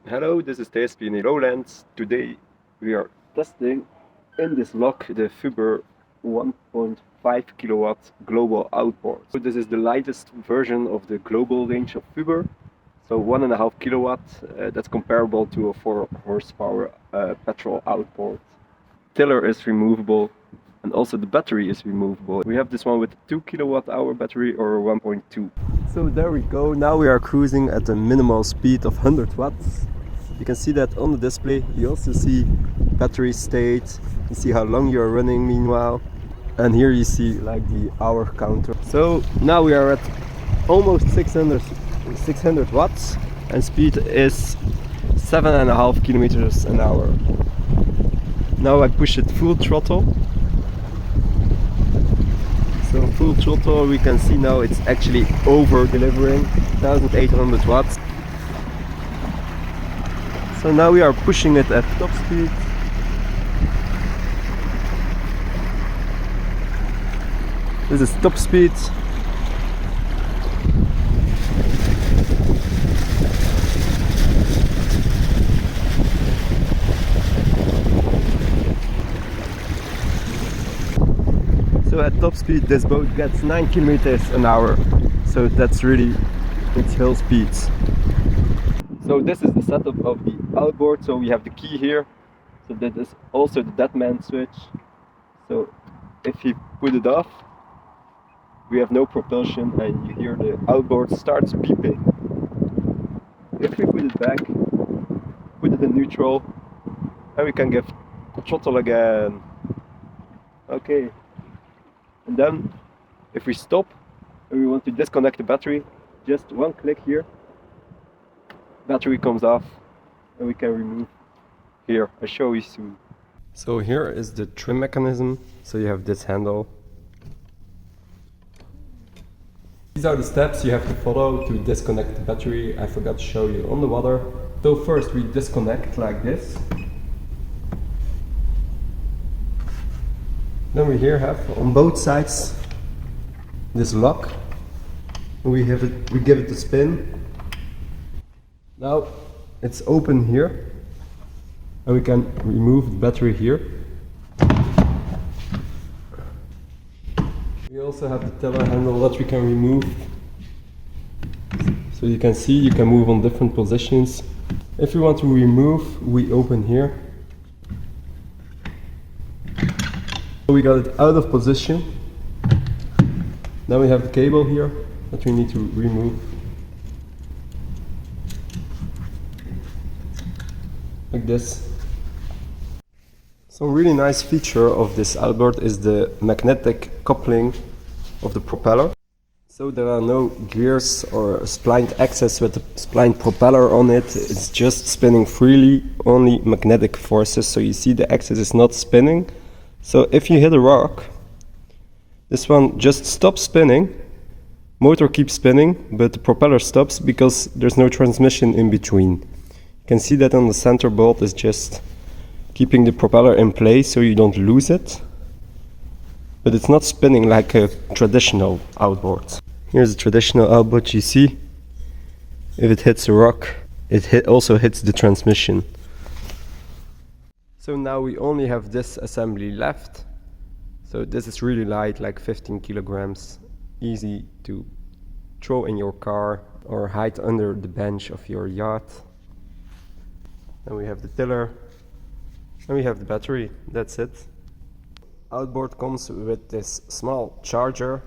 Hello, this is P&E Lowlands. Today we are testing in this lock the Fuber 1.5 kilowatt global outboard. So this is the lightest version of the global range of Fuber. So 1.5 kilowatt, that's comparable to a 4 horsepower petrol outboard. Tiller is removable and also the battery is removable. We have this one with a 2 kilowatt hour battery or 1.2. So there we go. Now we are cruising at a minimal speed of 100 watts. You can see that on the display. You also see battery state. You see how long you are running meanwhile. And here you see like the hour counter. So now we are at almost 600 watts and speed is 7.5 kilometers an hour. Now I push it full throttle. So full throttle, we can see now it's actually over delivering 1800 watts. So now we are pushing it at top speed. This is top speed. So at top speed this boat gets 9 kilometers an hour. So that's really its hill speeds. So this is the setup of the outboard. So we have the key here. So that is also the dead man switch. So if you put it off, we have no propulsion and you hear the outboard starts beeping. If we put it back, put it in neutral, and we can give throttle again. Okay. And then if we stop and we want to disconnect the battery, just one click here. Battery comes off and we can remove here. I'll show you soon. So here is the trim mechanism. So you have this handle. These are the steps you have to follow to disconnect the battery. I forgot to show you on the water. So first we disconnect like this. Then we here have on both sides this lock. We give it a spin. Now it's open here and we can remove the battery here. We also have the tiller handle that we can remove. So you can see you can move on different positions. If we want to remove, we open here. So we got it out of position. Now we have the cable here that we need to remove. Like this. Some really nice feature of this outboard is the magnetic coupling of the propeller. So there are no gears or splined axis with a splined propeller on it. It's just spinning freely, only magnetic forces. So you see the axis is not spinning. So if you hit a rock, this one just stops spinning. Motor keeps spinning, but the propeller stops because there's no transmission in between. You can see that on the center bolt is just keeping the propeller in place so you don't lose it. But it's not spinning like a traditional outboard. Here's a traditional outboard. You see, if it hits a rock, it also hits the transmission. So now we only have this assembly left. So this is really light, like 15 kilograms. Easy to throw in your car or hide under the bench of your yacht. Then we have the tiller and we have the battery. That's it. Outboard comes with this small charger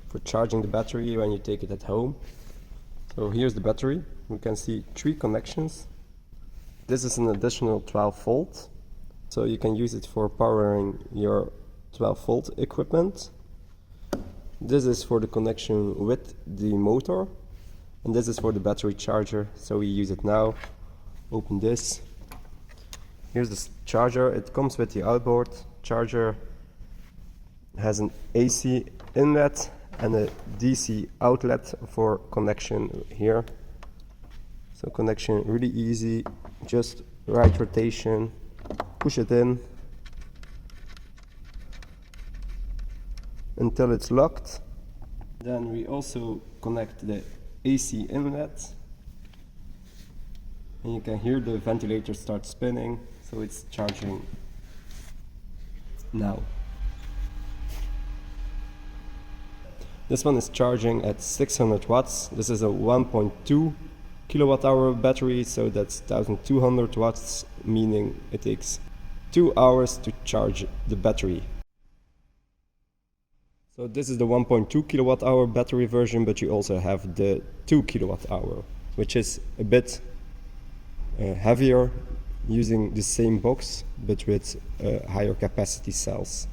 for charging the battery when you take it at home. So here's the battery. You can see 3 connections. This is an additional 12 volt. So you can use it for powering your 12 volt equipment. This is for the connection with the motor. And this is for the battery charger. So we use it now. Open this. Here's the charger. It comes with the outboard. Charger has an AC inlet and a DC outlet for connection here. So connection really easy, just right rotation, push it in until it's locked. Then we also connect the AC inlet. And you can hear the ventilator start spinning, so it's charging now. This one is charging at 600 watts. This is a 1.2 kilowatt hour battery, so that's 1200 watts, meaning it takes 2 hours to charge the battery. So this is the 1.2 kilowatt hour battery version, but you also have the 2 kilowatt hour, which is a bit heavier, using the same box but with higher capacity cells.